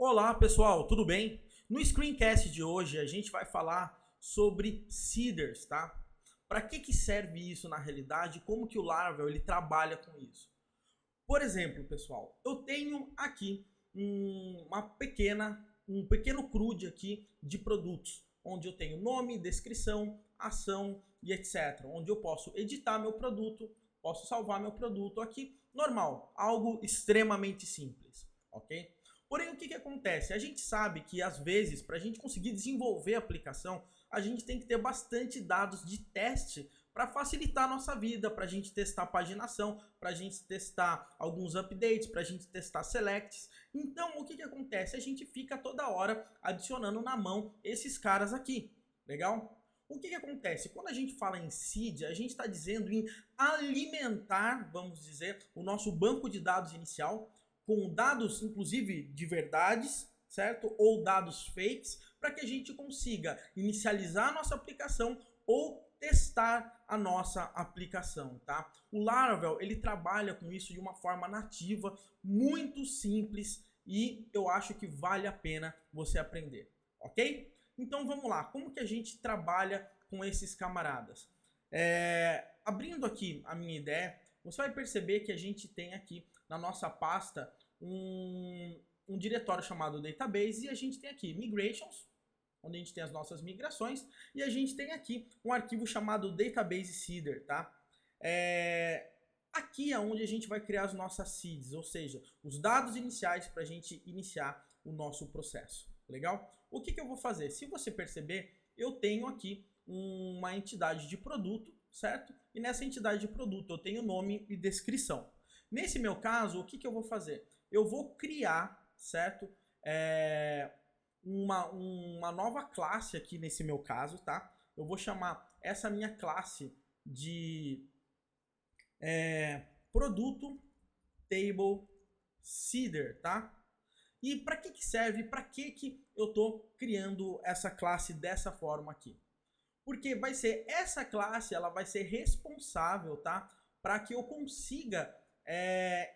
Olá pessoal, tudo bem? No screencast de hoje a gente vai falar sobre seeders, tá? Para que serve isso na realidade? Como que o Laravel ele trabalha com isso? Por exemplo, pessoal, eu tenho aqui um pequeno CRUD aqui de produtos, onde eu tenho nome, descrição, ação e etc. Onde eu posso editar meu produto, posso salvar meu produto aqui, normal, algo extremamente simples, ok? Porém, o que acontece? A gente sabe que, às vezes, para a gente conseguir desenvolver a aplicação, a gente tem que ter bastante dados de teste para facilitar a nossa vida, para a gente testar a paginação, para a gente testar alguns updates, para a gente testar selects. Então, o que acontece? A gente fica toda hora adicionando na mão esses caras aqui, legal? O que acontece? Quando a gente fala em seed, a gente está dizendo em alimentar, vamos dizer, o nosso banco de dados inicial, com dados, inclusive, de verdades, certo? Ou dados fakes, para que a gente consiga inicializar a nossa aplicação ou testar a nossa aplicação, tá? O Laravel, ele trabalha com isso de uma forma nativa, muito simples, e eu acho que vale a pena você aprender, ok? Então vamos lá, como que a gente trabalha com esses camaradas? Abrindo aqui a minha ideia, você vai perceber que a gente tem aqui na nossa pasta um diretório chamado database, e a gente tem aqui migrations, onde a gente tem as nossas migrações, e a gente tem aqui um arquivo chamado database seeder, tá? Aqui é onde a gente vai criar as nossas seeds, ou seja, os dados iniciais para a gente iniciar o nosso processo, legal? O que eu vou fazer? Se você perceber, eu tenho aqui uma entidade de produto, certo? E nessa entidade de produto eu tenho nome e descrição. Nesse meu caso, o que eu vou fazer? Eu vou criar, certo? Uma nova classe aqui nesse meu caso, tá? Eu vou chamar essa minha classe de produto table seeder, tá? E para que serve? Para que eu tô criando essa classe dessa forma aqui? Porque vai ser essa classe, ela vai ser responsável, tá? Para que eu consiga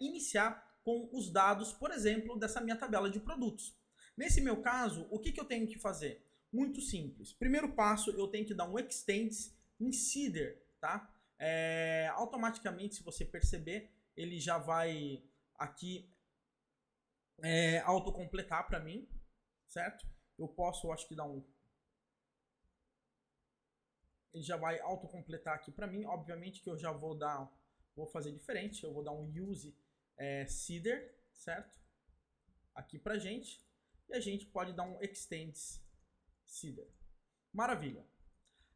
iniciar com os dados, por exemplo, dessa minha tabela de produtos. Nesse meu caso, o que eu tenho que fazer? Muito simples. Primeiro passo, eu tenho que dar um extends em seeder, tá? Automaticamente, se você perceber, ele já vai aqui autocompletar para mim, certo? Eu posso, acho que dar um... Ele já vai autocompletar aqui para mim. Obviamente que eu já vou fazer diferente. Eu vou dar um use seeder, certo? Aqui pra gente. E a gente pode dar um extends seeder. Maravilha.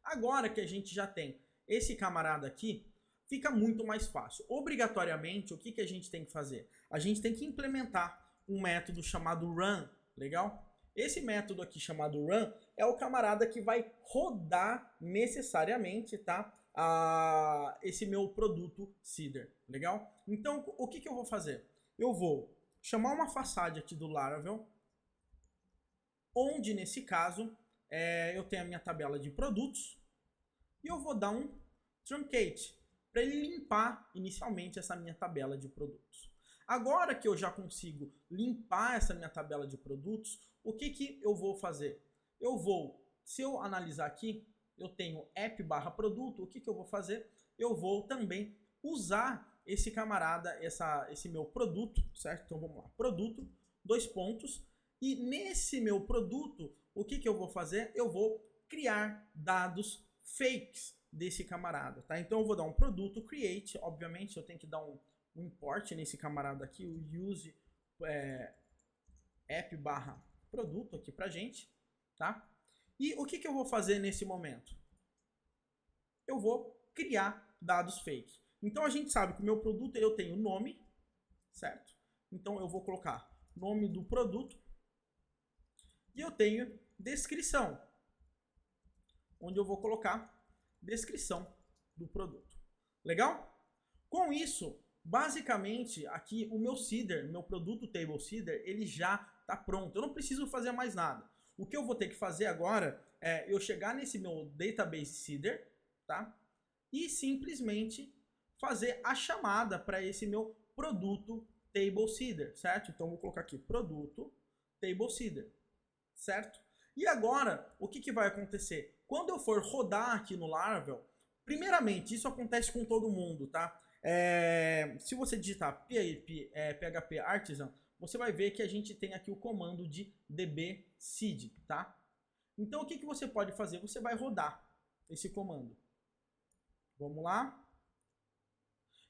Agora que a gente já tem esse camarada aqui, fica muito mais fácil. Obrigatoriamente, o que a gente tem que fazer? A gente tem que implementar um método chamado run, legal? Esse método aqui chamado run é o camarada que vai rodar necessariamente, tá? Esse meu produto seeder, legal? Então, o que eu vou fazer? Eu vou chamar uma façade aqui do Laravel, onde nesse caso eu tenho a minha tabela de produtos, e eu vou dar um truncate para ele limpar inicialmente essa minha tabela de produtos. Agora que eu já consigo limpar essa minha tabela de produtos, o que eu vou fazer? Se eu analisar aqui, eu tenho app/produto, o que eu vou fazer? Eu vou também usar esse camarada, esse meu produto, certo? Então vamos lá, produto, 2 pontos, e nesse meu produto, o que eu vou fazer? Eu vou criar dados fakes desse camarada, tá? Então eu vou dar um produto create, obviamente eu tenho que dar um import nesse camarada aqui, o use app/produto aqui pra gente, tá? E o que eu vou fazer nesse momento? Eu vou criar dados fake. Então a gente sabe que o meu produto eu tenho nome, certo? Então eu vou colocar nome do produto e eu tenho descrição, onde eu vou colocar descrição do produto. Legal? Com isso, basicamente, aqui o meu seeder, meu produto table seeder, ele já está pronto. Eu não preciso fazer mais nada. O que eu vou ter que fazer agora é eu chegar nesse meu database seeder, tá? E simplesmente fazer a chamada para esse meu produto table seeder, certo? Então eu vou colocar aqui produto table seeder, certo? E agora, o que vai acontecer? Quando eu for rodar aqui no Laravel, primeiramente, isso acontece com todo mundo, tá? Se você digitar PHP Artisan, você vai ver que a gente tem aqui o comando de dbseed, tá? Então, o que você pode fazer? Você vai rodar esse comando. Vamos lá.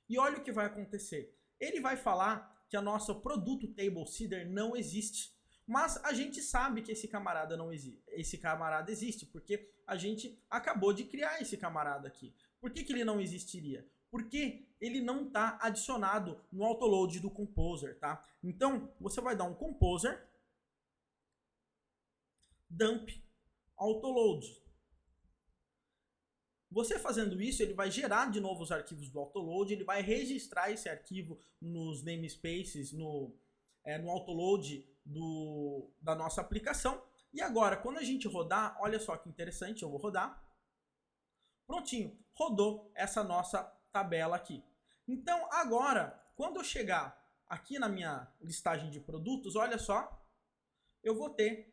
E olha o que vai acontecer. Ele vai falar que a nossa produto table seeder não existe. Mas a gente sabe que esse camarada não existe. Esse camarada existe porque a gente acabou de criar esse camarada aqui. Por que ele não existiria? Porque ele não está adicionado no autoload do Composer, tá? Então, você vai dar um Composer dump autoload. Você fazendo isso, ele vai gerar de novo os arquivos do autoload, ele vai registrar esse arquivo nos namespaces, no autoload da nossa aplicação. E agora, quando a gente rodar, olha só que interessante, eu vou rodar. Prontinho, rodou essa nossa tabela aqui. Então, agora, quando eu chegar aqui na minha listagem de produtos, olha só, eu vou ter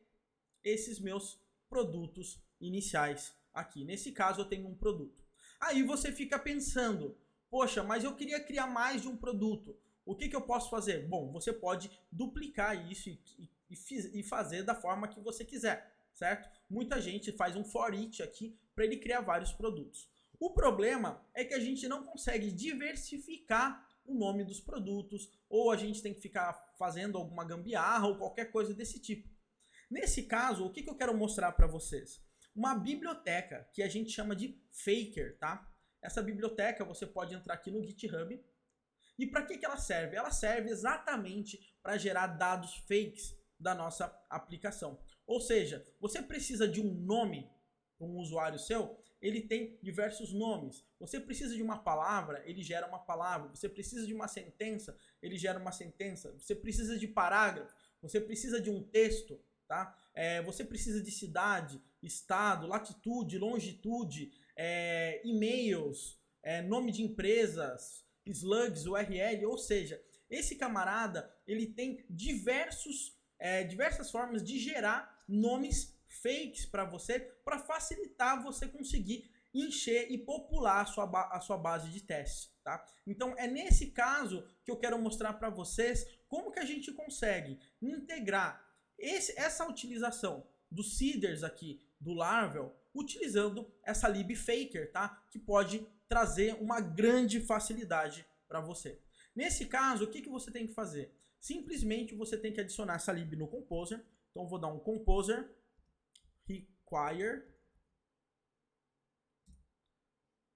esses meus produtos iniciais aqui. Nesse caso, eu tenho um produto. Aí você fica pensando, poxa, mas eu queria criar mais de um produto. O que eu posso fazer? Bom, você pode duplicar isso e fazer da forma que você quiser, certo? Muita gente faz um for each aqui para ele criar vários produtos. O problema é que a gente não consegue diversificar o nome dos produtos, ou a gente tem que ficar fazendo alguma gambiarra ou qualquer coisa desse tipo. Nesse caso, o que eu quero mostrar para vocês? Uma biblioteca que a gente chama de Faker, tá? Essa biblioteca você pode entrar aqui no GitHub. E para que ela serve? Ela serve exatamente para gerar dados fakes da nossa aplicação. Ou seja, você precisa de um nome para um usuário seu, ele tem diversos nomes. Você precisa de uma palavra, ele gera uma palavra. Você precisa de uma sentença, ele gera uma sentença. Você precisa de parágrafo, você precisa de um texto, tá? Você precisa de cidade, estado, latitude, longitude, e-mails, nome de empresas, slugs, URL, ou seja, esse camarada ele tem diversas formas de gerar nomes fakes para você, para facilitar você conseguir encher e popular a sua base de teste, tá? Então é nesse caso que eu quero mostrar para vocês como que a gente consegue integrar essa utilização dos seeders aqui do Laravel utilizando essa libfaker, tá? Que pode trazer uma grande facilidade para você. Nesse caso, o que você tem que fazer? Simplesmente você tem que adicionar essa lib no Composer. Então, eu vou dar um Composer require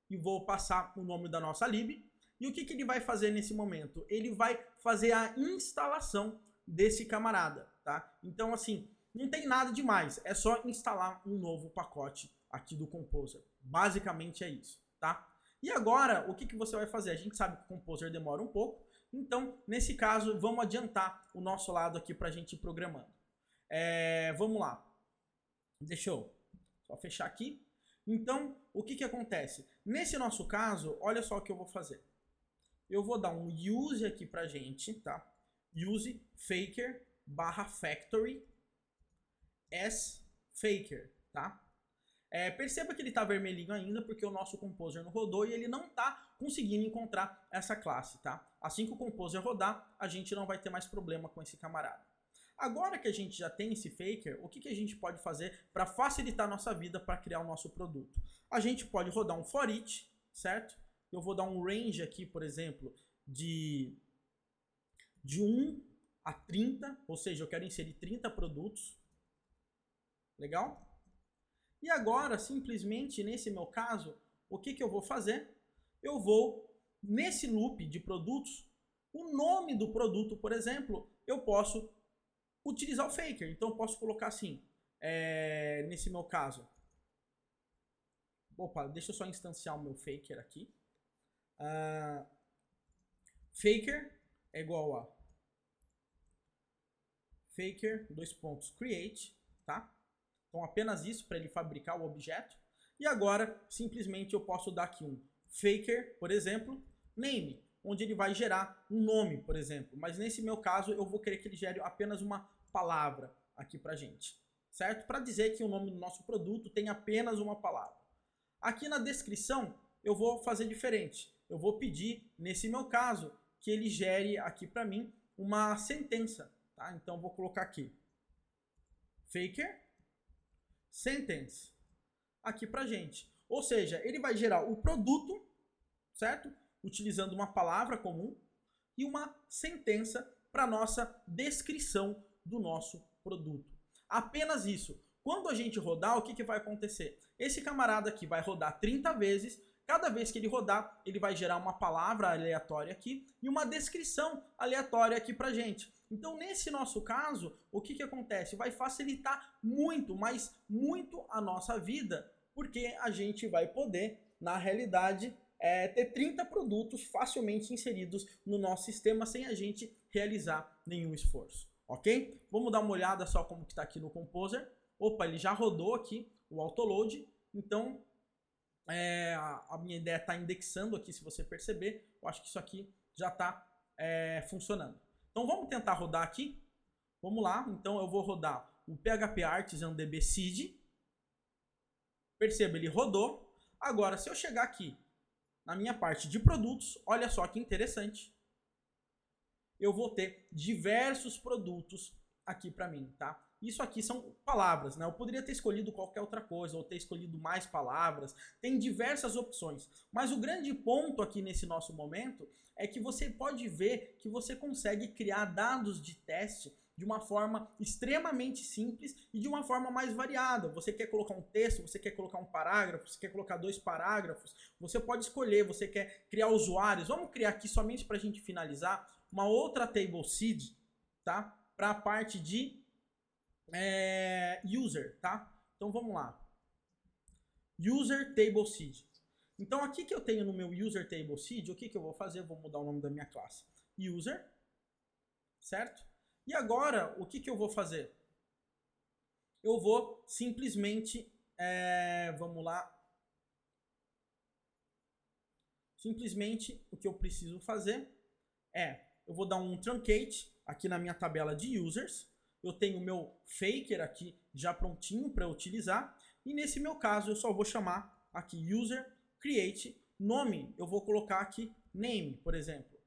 e vou passar o nome da nossa lib. E o que ele vai fazer nesse momento? Ele vai fazer a instalação desse camarada, tá? Então, assim, não tem nada demais. É só instalar um novo pacote aqui do Composer. Basicamente é isso, tá? E agora, o que você vai fazer? A gente sabe que o Composer demora um pouco. Então, nesse caso, vamos adiantar o nosso lado aqui para a gente ir programando. Vamos lá. Deixa eu só fechar aqui. Então, o que acontece? Nesse nosso caso, olha só o que eu vou fazer. Eu vou dar um use aqui para a gente, tá? Use faker /factory as faker, tá? Perceba que ele está vermelhinho ainda porque o nosso Composer não rodou e ele não está conseguindo encontrar essa classe, tá? Assim que o Composer rodar, a gente não vai ter mais problema com esse camarada. Agora que a gente já tem esse faker, o que a gente pode fazer para facilitar a nossa vida para criar o nosso produto? A gente pode rodar um for each, certo? Eu vou dar um range aqui, por exemplo, de 1 a 30, ou seja, eu quero inserir 30 produtos. Legal? E agora, simplesmente, nesse meu caso, o que eu vou fazer? Eu vou, nesse loop de produtos, o nome do produto, por exemplo, eu posso utilizar o faker. Então, eu posso colocar assim, nesse meu caso. Opa, deixa eu só instanciar o meu faker aqui. Faker é igual a faker, create, tá? Então, apenas isso para ele fabricar o objeto. E agora, simplesmente, eu posso dar aqui um faker, por exemplo, name, onde ele vai gerar um nome, por exemplo. Mas nesse meu caso, eu vou querer que ele gere apenas uma palavra aqui pra gente, certo? Para dizer que o nome do nosso produto tem apenas uma palavra. Aqui na descrição eu vou fazer diferente. Eu vou pedir, nesse meu caso, que ele gere aqui para mim uma sentença, tá? Então eu vou colocar aqui Faker sentence aqui pra gente. Ou seja, ele vai gerar o produto, certo? Utilizando uma palavra comum e uma sentença para nossa descrição do nosso produto. Apenas isso. Quando a gente rodar, o que vai acontecer? Esse camarada aqui vai rodar 30 vezes. Cada vez que ele rodar, ele vai gerar uma palavra aleatória aqui e uma descrição aleatória aqui pra gente. Então, nesse nosso caso, o que acontece? Vai facilitar muito, mas muito a nossa vida, porque a gente vai poder, na realidade, ter 30 produtos facilmente inseridos no nosso sistema sem a gente realizar nenhum esforço, ok? Vamos dar uma olhada só como que está aqui no Composer. Opa, ele já rodou aqui o autoload, então a minha ideia está indexando aqui, se você perceber. Eu acho que isso aqui já está funcionando. Então vamos tentar rodar aqui. Vamos lá, então eu vou rodar o PHP Artisan DB Seed. Perceba, ele rodou. Agora, se eu chegar aqui na minha parte de produtos, olha só que interessante. Eu vou ter diversos produtos aqui para mim, tá? Isso aqui são palavras, né? Eu poderia ter escolhido qualquer outra coisa, ou ter escolhido mais palavras. Tem diversas opções. Mas o grande ponto aqui nesse nosso momento é que você pode ver que você consegue criar dados de teste de uma forma extremamente simples e de uma forma mais variada. Você quer colocar um texto, você quer colocar um parágrafo, você quer colocar 2 parágrafos, você pode escolher, você quer criar usuários. Vamos criar aqui, somente para a gente finalizar, uma outra table seed, tá? Para a parte de user, tá? Então vamos lá. User table seed. Então aqui que eu tenho no meu user table seed, o que eu vou fazer? Eu vou mudar o nome da minha classe. User, certo? E agora, o que eu vou fazer? Eu vou simplesmente, vamos lá. Simplesmente o que eu preciso fazer eu vou dar um truncate aqui na minha tabela de users. Eu tenho o meu faker aqui já prontinho para utilizar. E nesse meu caso, eu só vou chamar aqui user create nome. Eu vou colocar aqui name, por exemplo.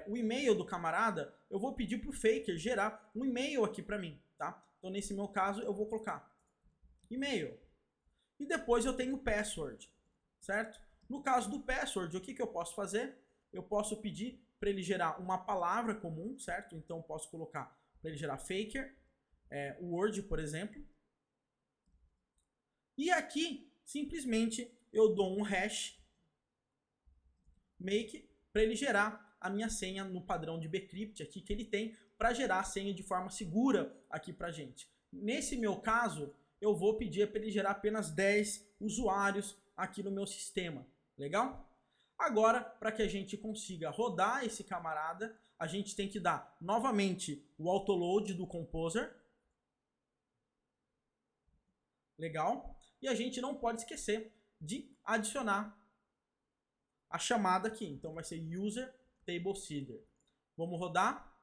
O e-mail do camarada, eu vou pedir para o faker gerar um e-mail aqui para mim, tá? Então, nesse meu caso, eu vou colocar e-mail. E depois eu tenho password, certo? No caso do password, o que eu posso fazer? Eu posso pedir para ele gerar uma palavra comum, certo? Então, eu posso colocar para ele gerar faker, word, por exemplo. E aqui, simplesmente, eu dou um hash make para ele gerar a minha senha no padrão de bcrypt aqui que ele tem para gerar a senha de forma segura aqui pra gente. Nesse meu caso, eu vou pedir para ele gerar apenas 10 usuários aqui no meu sistema. Legal? Agora, para que a gente consiga rodar esse camarada, a gente tem que dar novamente o autoload do Composer. Legal? E a gente não pode esquecer de adicionar a chamada aqui. Então vai ser user table seeder. Vamos rodar.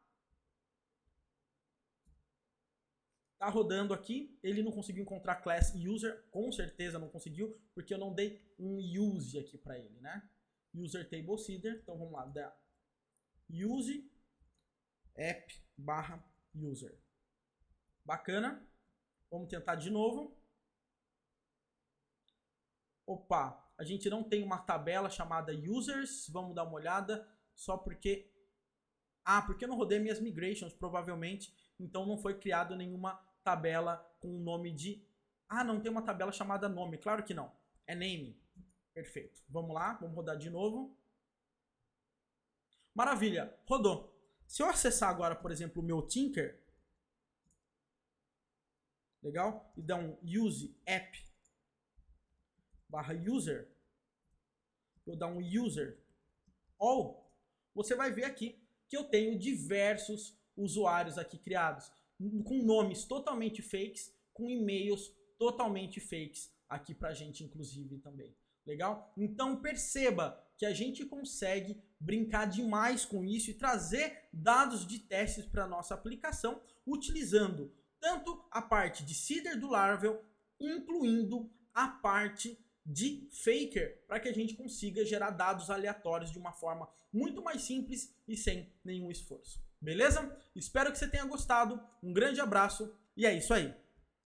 Tá rodando aqui. Ele não conseguiu encontrar class user. Com certeza não conseguiu, porque eu não dei um use aqui para ele, né? User table seeder. Então vamos lá. Da use app /user. Bacana. Vamos tentar de novo. Opa, a gente não tem uma tabela chamada users. Vamos dar uma olhada. Só porque... porque eu não rodei minhas migrations, provavelmente. Então não foi criado nenhuma tabela com o nome de... não tem uma tabela chamada nome. Claro que não. É name. Perfeito. Vamos lá, vamos rodar de novo. Maravilha, rodou. Se eu acessar agora, por exemplo, o meu Tinker... Legal? E dar um use app /user. Eu dar um user all... Você vai ver aqui que eu tenho diversos usuários aqui criados, com nomes totalmente fakes, com e-mails totalmente fakes aqui pra gente, inclusive, também. Legal? Então, perceba que a gente consegue brincar demais com isso e trazer dados de testes para a nossa aplicação, utilizando tanto a parte de seeder do Laravel, incluindo a parte de Faker, para que a gente consiga gerar dados aleatórios de uma forma muito mais simples e sem nenhum esforço. Beleza? Espero que você tenha gostado. Um grande abraço e é isso aí.